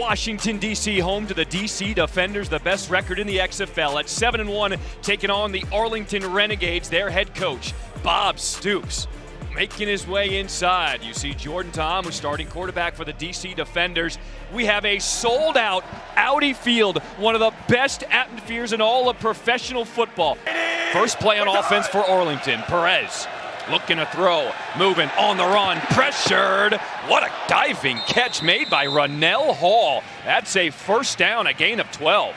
Washington, D.C., home to the D.C. Defenders, the best record in the XFL at 7-1, taking on the Arlington Renegades. Their head coach, Bob Stoops, making his way inside. You see Jordan Tom, who's starting quarterback for the D.C. Defenders. We have a sold-out Audi Field, one of the best atmospheres in all of professional football. First play on offense for Arlington. Perez looking to throw, moving on the run, pressured. What a diving catch made by Ronell Hall. That's a first down, a gain of 12.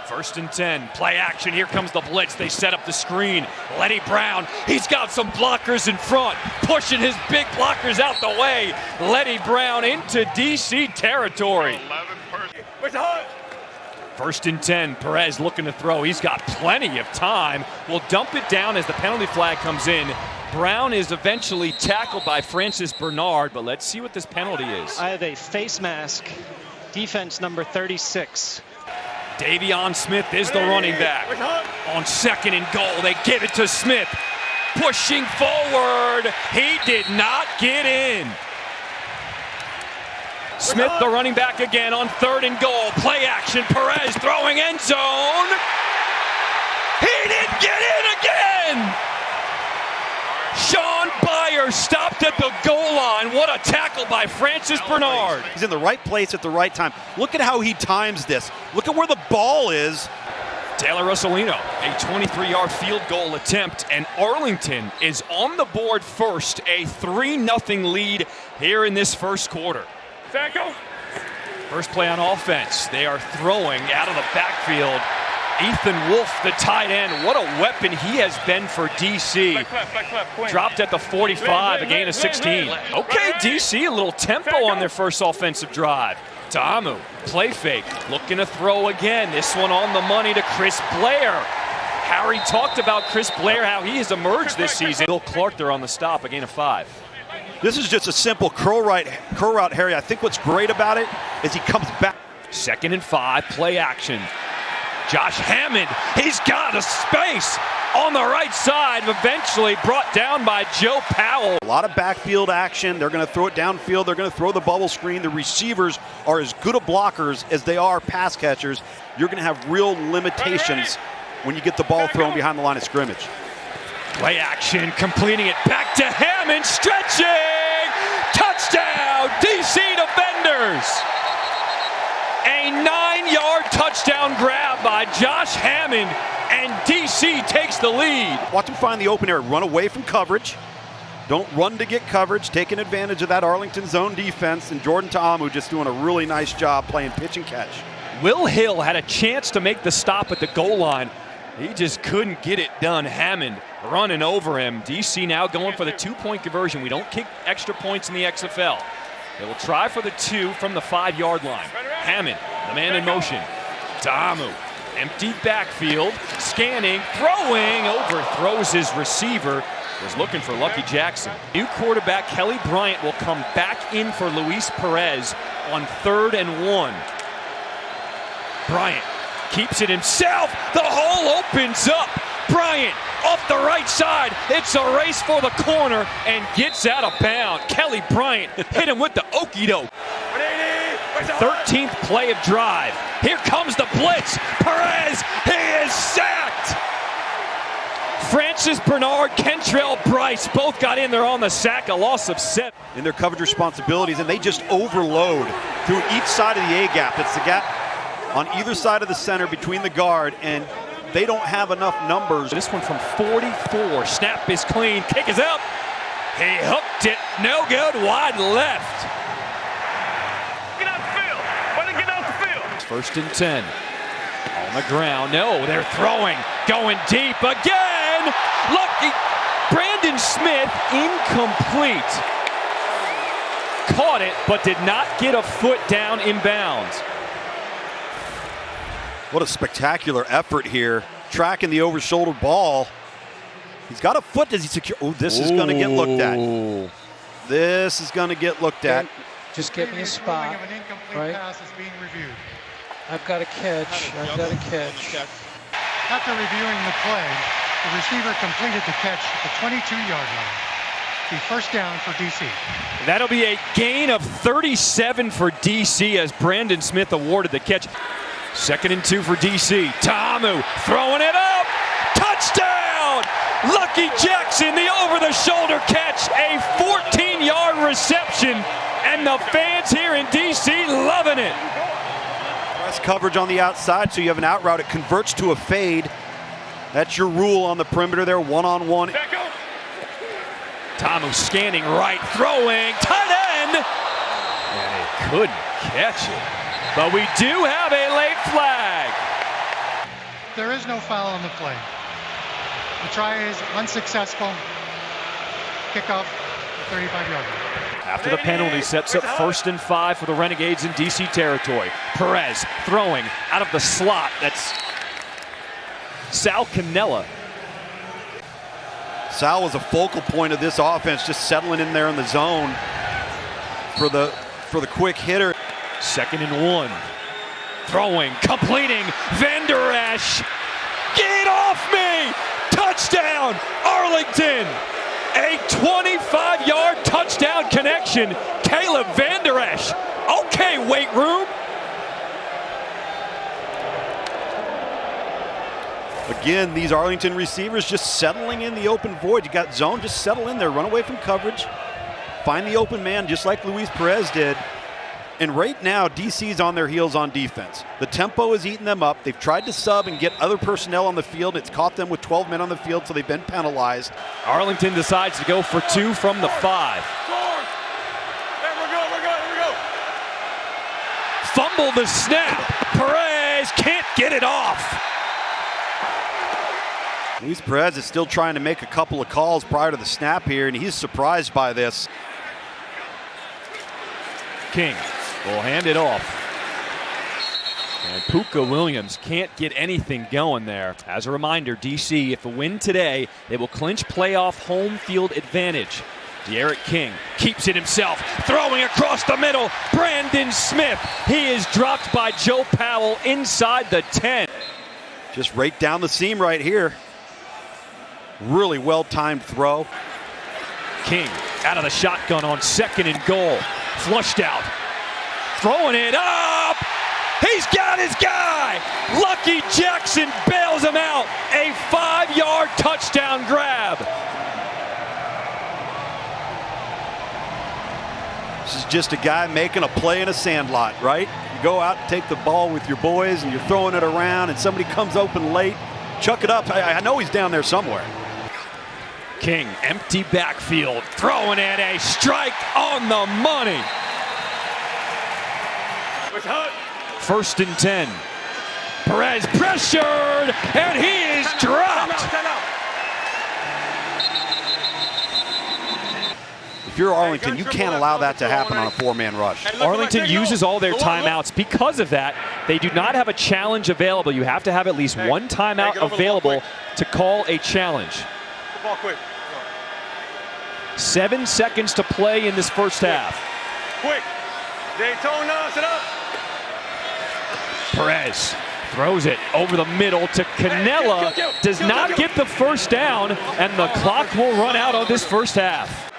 First and 10, play action, here comes the blitz. They set up the screen. Letty Brown, he's got some blockers in front, pushing his big blockers out the way. Letty Brown into DC territory. First and 10, Perez looking to throw. He's got plenty of time. Will dump it down as the penalty flag comes in. Brown is eventually tackled by Francis Bernard, but let's see what this penalty is. I have a face mask, defense number 36. Davion Smith is the running back. On second and goal, they give it to Smith. Pushing forward, he did not get in. Smith, the running back again on third and goal. Play action, Perez throwing end zone. He didn't get in again. Sean Byer stopped at the goal line. What a tackle by Francis Bernard. He's in the right place at the right time. Look at how he times this. Look at where the ball is. Taylor Russolino, a 23-yard field goal attempt, and Arlington is on the board first, a 3-0 lead here in this first quarter. First play on offense. They are throwing out of the backfield. Ethan Wolf, the tight end. What a weapon he has been for DC. Dropped at the 45, a gain of 16. Okay, DC, a little tempo on their first offensive drive. Ta'amu, play fake, looking to throw again. This one on the money to Chris Blair. Harry talked about Chris Blair, how he has emerged this season. Bill Clark there on the stop, a gain of 5. This is just a simple curl route, Harry. I think what's great about it is he comes back. Second and 5, play action. Josh Hammond, he's got a space on the right side, eventually brought down by Joe Powell. A lot of backfield action. They're going to throw it downfield. They're going to throw the bubble screen. The receivers are as good of blockers as they are pass catchers. You're going to have real limitations when you get the ball thrown behind the line of scrimmage. Play action, completing it back to Hammond, stretching! Touchdown, DC Defenders! A 9-yard touchdown grab by Josh Hammond, and DC takes the lead. Watch him find the open area, run away from coverage. Don't run to get coverage, taking advantage of that Arlington zone defense, and Jordan Ta'amu just doing a really nice job playing pitch and catch. Will Hill had a chance to make the stop at the goal line. He just couldn't get it done. Hammond running over him. DC now going for the 2-point conversion. We don't kick extra points in the XFL. They will try for the 2 from the 5-yard line. Hammond, the man in motion. Ta'amu, empty backfield, scanning, throwing, overthrows his receiver. Was looking for Lucky Jackson. New quarterback Kelly Bryant will come back in for Luis Perez on 3rd and 1. Bryant keeps it himself. The hole opens up. Bryant off the right side. It's a race for the corner and gets out of bounds. Kelly Bryant hit him with the okie doke. 13th play of drive. Here comes the blitz. Perez, he is sacked. Francis Bernard, Kentrell Bryce both got in there on the sack, a loss of 7. In their coverage responsibilities, and they just overload through each side of the A-gap. It's the gap on either side of the center between the guard, and they don't have enough numbers. This one from 44. Snap is clean. Kick is up. He hooked it. No good. Wide left. Get out the field. Why they get out the field? First and 10. On the ground. No, they're throwing. Going deep again. Look, Brandon Smith incomplete. Caught it, but did not get a foot down inbounds. What a spectacular effort here, tracking the over-shoulder ball. He's got a foot. Does he secure? Oh, this is going to get looked at. This is going to get looked at. Just get me a spot, right? I've got a catch. I've got a catch. After reviewing the play, the receiver completed the catch at the 22-yard line. Be first down for DC. That'll be a gain of 37 for DC as Brandon Smith awarded the catch. 2nd and 2 for DC. Tamu throwing it up. Touchdown! Lucky Jackson, the over-the-shoulder catch. A 14-yard reception. And the fans here in DC loving it. Press coverage on the outside, so you have an out route. It converts to a fade. That's your rule on the perimeter there, one-on-one. Tamu scanning right, throwing, tight end! And he couldn't catch it. But we do have a late flag. There is no foul on the play. The try is unsuccessful. Kickoff, 35-yard line. After the penalty, sets up 1st and 5 for the Renegades in DC territory. Perez throwing out of the slot. That's Sal Cannella. Sal was a focal point of this offense, just settling in there in the zone for the quick hitter. 2nd and 1. Throwing, completing, Van Der Esch. Get off me! Touchdown, Arlington! A 25-yard touchdown connection. Caleb Van Der Esch. Okay, weight room. Again, these Arlington receivers just settling in the open void. You got zone, just settle in there, run away from coverage, find the open man just like Luis Perez did. And right now, DC's on their heels on defense. The tempo is eating them up. They've tried to sub and get other personnel on the field. It's caught them with 12 men on the field, so they've been penalized. Arlington decides to go for 2 from the 5. Fumble the snap. Perez can't get it off. Luis Perez is still trying to make a couple of calls prior to the snap here, and he's surprised by this. King will hand it off. And Puka Williams can't get anything going there. As a reminder, DC, if a win today, they will clinch playoff home field advantage. De'Aaron King keeps it himself, throwing across the middle. Brandon Smith, he is dropped by Joe Powell inside the 10. Just right down the seam right here. Really well-timed throw. King out of the shotgun on 2nd and goal. Flushed out. Throwing it up. He's got his guy. Lucky Jackson bails him out. A 5-yard touchdown grab. This is just a guy making a play in a sandlot, right? You go out and take the ball with your boys and you're throwing it around and somebody comes open late. Chuck it up. I know he's down there somewhere. King, empty backfield, throwing it, a strike on the money. 1st and 10. Perez pressured, and he is dropped. If you're Arlington, you can't allow that to happen on a 4-man rush. Arlington uses all their timeouts. Because of that, they do not have a challenge available. You have to have at least one timeout available to call a challenge. 7 seconds to play in this first half. Quick. Daytona, sit up. Perez throws it over the middle to Cannella. Does not get the first down, and the clock will run out on this first half.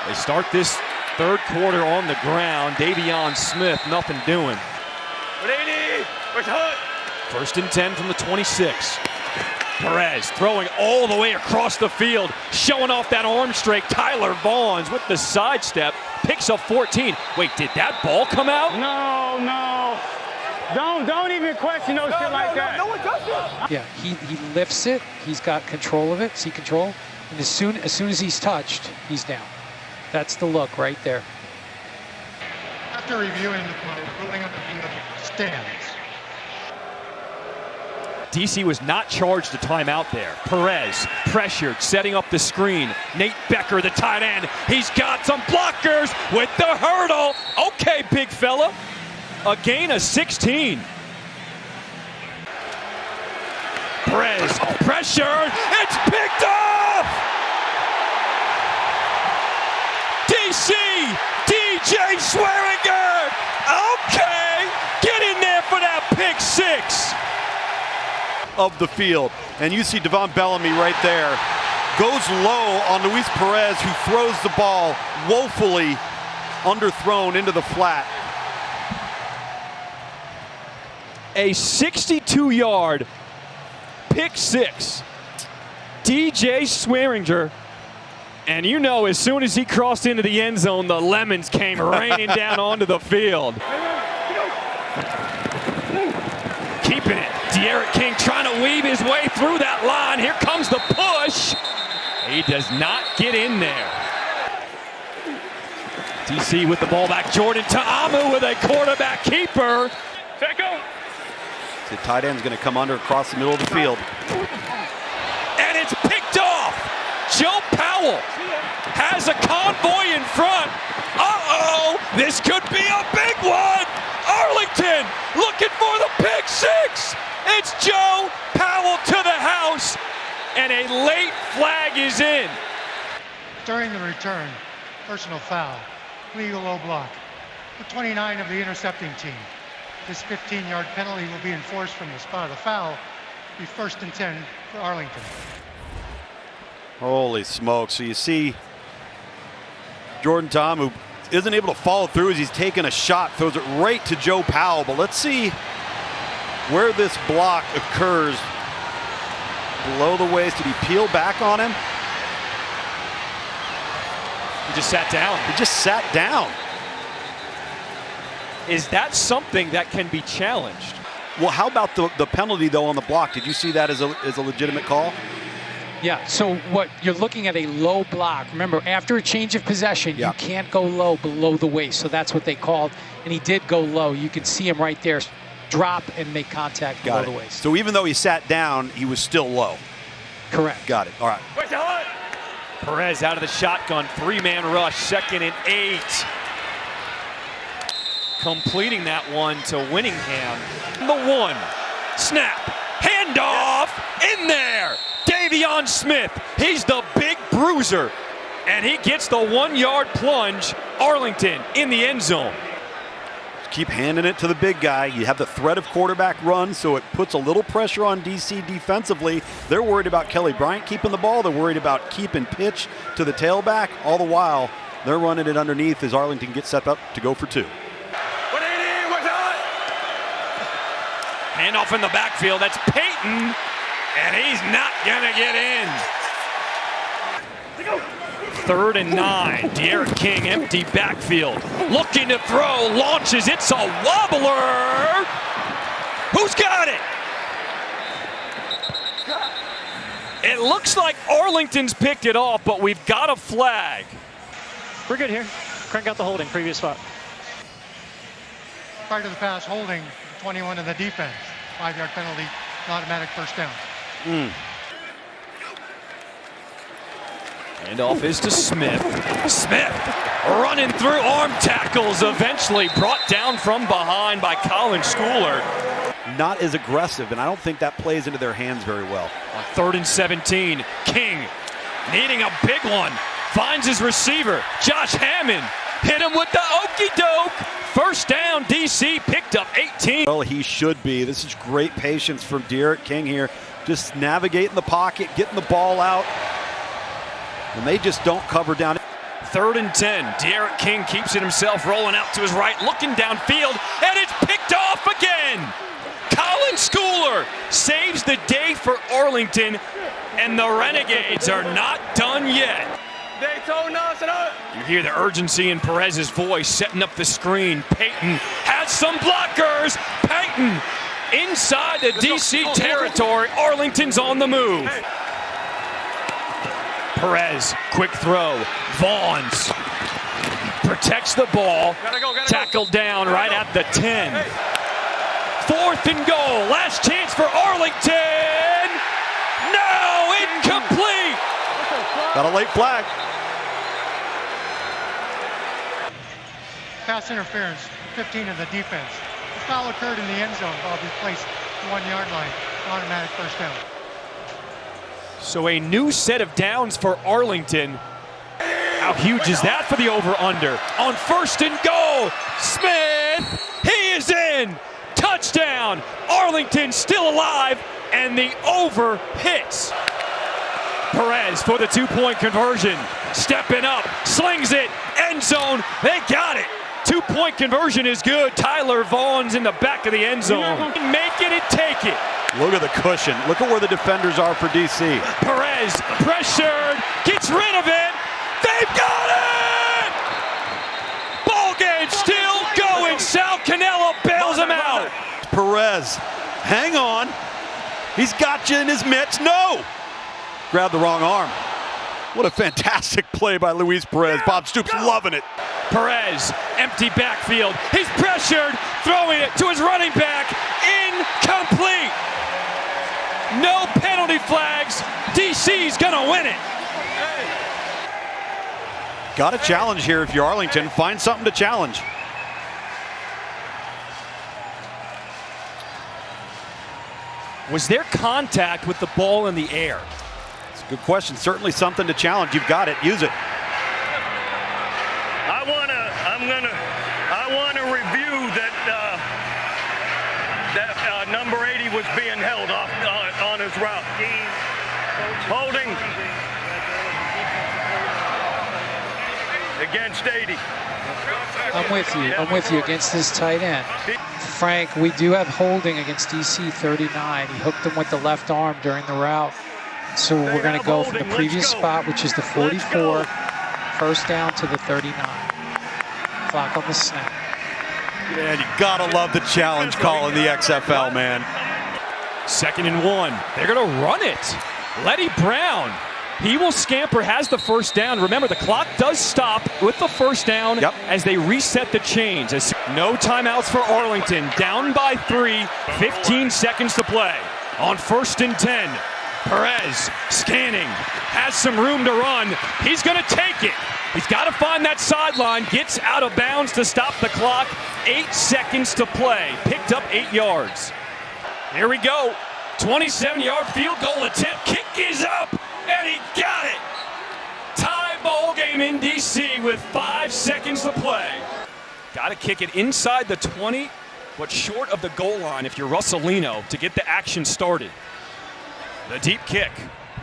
They start this 3rd quarter on the ground. Davion Smith, nothing doing. 1st and 10 from the 26. Perez throwing all the way across the field, showing off that arm strength. Tyler Vaughns with the sidestep, picks up 14. Wait, did that ball come out? No. Don't even question no shit like that. No one does it. Yeah, he lifts it. He's got control of it, see control. And as soon as he's touched, he's down. That's the look right there. After reviewing the play, ruling on the field stands. DC was not charged a timeout there. Perez pressured, setting up the screen. Nate Becker, the tight end. He's got some blockers with the hurdle. Okay, big fella. A gain of 16. Perez pressured. It's picked off. DC, DJ Swearinger. Okay, get in there for that pick 6. Of the field. And you see Devon Bellamy right there. goes low on Luis Perez, who throws the ball woefully underthrown into the flat. A 62-yard pick six. DJ Swearinger. And you know, as soon as he crossed into the end zone, the lemons came raining down onto the field. Keeping it. De'Aaron King trying to weave his way through that line. Here comes the push. He does not get in there. DC with the ball back. Jordan Ta'amu with a quarterback keeper. The tight end's going to come under across the middle of the field. And it's picked off. Joe Powell has a convoy in front. Uh-oh, this could be a big one. Arlington looking for the pick six. It's Joe Powell to the house, and a late flag is in. During the return, personal foul, legal low block. The 29 of the intercepting team. This 15-yard penalty will be enforced from the spot of the foul. Be 1st and 10 for Arlington. Holy smoke. So you see Jordan Ta'amu isn't able to follow through as he's taking a shot, throws it right to Joe Powell. But let's see where this block occurs. Below the waist. Did he peel back on him? He just sat down. He just sat down. Is that something that can be challenged? Well, how about the penalty, though, on the block? Did you see that as a legitimate call? Yeah, so what you're looking at a low block. Remember, after a change of possession, you can't go low below the waist. So that's what they called, and he did go low. You can see him right there drop and make contact below the waist. So even though he sat down, he was still low. Correct. Got it. All right. Perez out of the shotgun, 3-man rush, 2nd and 8. Completing that one to Winningham. The 1, snap, handoff, in there. Davion Smith, he's the big bruiser, and he gets the 1-yard plunge. Arlington in the end zone. Keep handing it to the big guy. You have the threat of quarterback run, so it puts a little pressure on DC defensively. They're worried about Kelly Bryant keeping the ball. They're worried about keeping pitch to the tailback. All the while, they're running it underneath as Arlington gets set up to go for 2. Handoff in the backfield. That's Peyton, and he's not gonna get in. 3rd and 9. De'Aaron King, empty backfield. Looking to throw, launches. It's a wobbler. Who's got it? It looks like Arlington's picked it off, but we've got a flag. We're good here. Crank out the holding, previous spot. Prior to the pass, holding 21 of the defense. 5-yard penalty, automatic 1st down. Handoff is to Smith. Smith running through arm tackles, eventually brought down from behind by Colin Schooler. Not as aggressive, and I don't think that plays into their hands very well. On 3rd and 17, King needing a big one. Finds his receiver, Josh Hammond. Hit him with the okey doke. 1st down, DC picked up 18. Well, he should be. This is great patience from De'Aaron King here. Just navigating the pocket, getting the ball out. And they just don't cover down. 3rd and 10. De'Aaron King keeps it himself, rolling out to his right, looking downfield, and it's picked off again. Colin Schooler saves the day for Arlington, and the Renegades are not done yet. You hear the urgency in Perez's voice, setting up the screen. Peyton has some blockers. Peyton inside the DC territory. Arlington's on the move. Perez, quick throw. Vaughns protects the ball. Tackled down right at the 10. 4th and goal. Last chance for Arlington. No, incomplete. Got a late flag. Pass interference, 15 of the defense. The foul occurred in the end zone. Ball be placed at the 1-yard line. Automatic 1st down. So a new set of downs for Arlington. How huge is that for the over-under? On 1st and goal, Smith, he is in. Touchdown. Arlington still alive, and the over hits. Perez for the two-point conversion. Stepping up, slings it, end zone. They got it. Two-point conversion is good. Tyler Vaughn's in the back of the end zone. Make it and take it. Look at the cushion. Look at where the defenders are for DC. Perez pressured, gets rid of it. They've got it! Ball game still going. Sal Cannella bails him out. Perez, hang on. He's got you in his mitts. No! Grabbed the wrong arm. What a fantastic play by Luis Perez. Bob Stoops loving it. Perez, empty backfield. He's pressured, throwing it to his running back. Incomplete. No penalty flags. DC's gonna win it. Got a challenge here if you're Arlington. Find something to challenge. Was there contact with the ball in the air? It's a good question. Certainly something to challenge. You've got it. Use it. I wanna review that number 80 was being held off on his route. Holding against 80. I'm with you against this tight end. Frank, we do have holding against DC 39. He hooked him with the left arm during the route. So we're going to go from the previous spot, which is the 44, first down to the 39. Clock on the snap. Man, you gotta love the challenge call in the XFL, man. 2nd and 1. They're going to run it. Letty Brown. He will scamper, has the first down. Remember, the clock does stop with the first down as they reset the chains. No timeouts for Arlington. Down by 3, 15 seconds to play. On 1st and 10, Perez scanning, has some room to run. He's going to take it. He's got to find that sideline, gets out of bounds to stop the clock. 8 seconds to play. Picked up 8 yards. Here we go. 27-yard field goal attempt. Kick is up. And he got it! Tie ball game in DC with 5 seconds to play. Got to kick it inside the 20, but short of the goal line if you're Russolino to get the action started. The deep kick.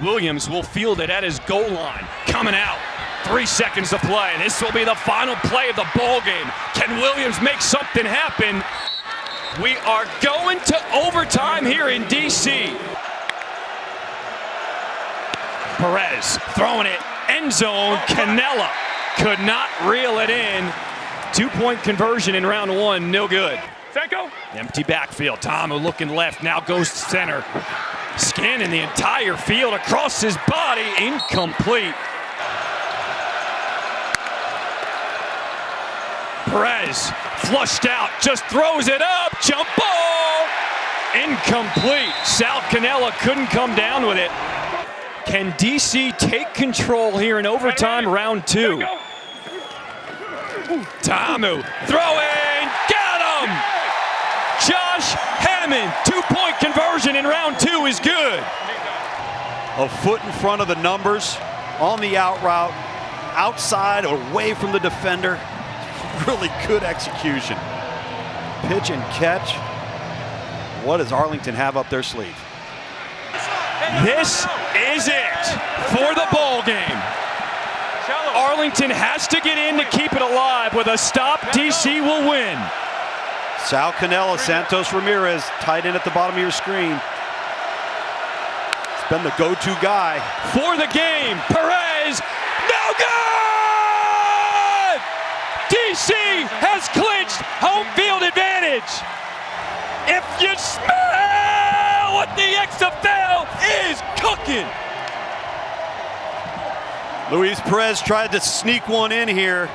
Williams will field it at his goal line. Coming out. 3 seconds to play. This will be the final play of the ball game. Can Williams make something happen? We are going to overtime here in DC. Perez throwing it, end zone. Cannella could not reel it in. 2-point conversion in round 1, no good. Empty backfield. Tamu looking left, now goes to center. Scanning the entire field across his body, incomplete. Perez flushed out, just throws it up, jump ball. Incomplete. Sal Cannella couldn't come down with it. Can DC take control here in overtime, round 2? Tamu throwing, got him! Josh Hammond, 2-point conversion in round 2 is good. A foot in front of the numbers, on the out route, outside, away from the defender. Really good execution. Pitch and catch. What does Arlington have up their sleeve? This is it for the ball game. Arlington has to get in to keep it alive. With a stop, DC will win. Sal Cannella, Santos Ramirez, tight end at the bottom of your screen. It's been the go-to guy. For the game, Perez, no good! DC has clinched home field advantage. If you smell what the XFL is cooking. Luis Perez tried to sneak one in here.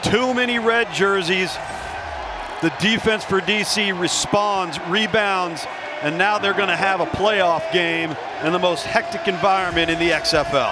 Too many red jerseys. The defense for DC responds, rebounds, and now they're going to have a playoff game in the most hectic environment in the XFL.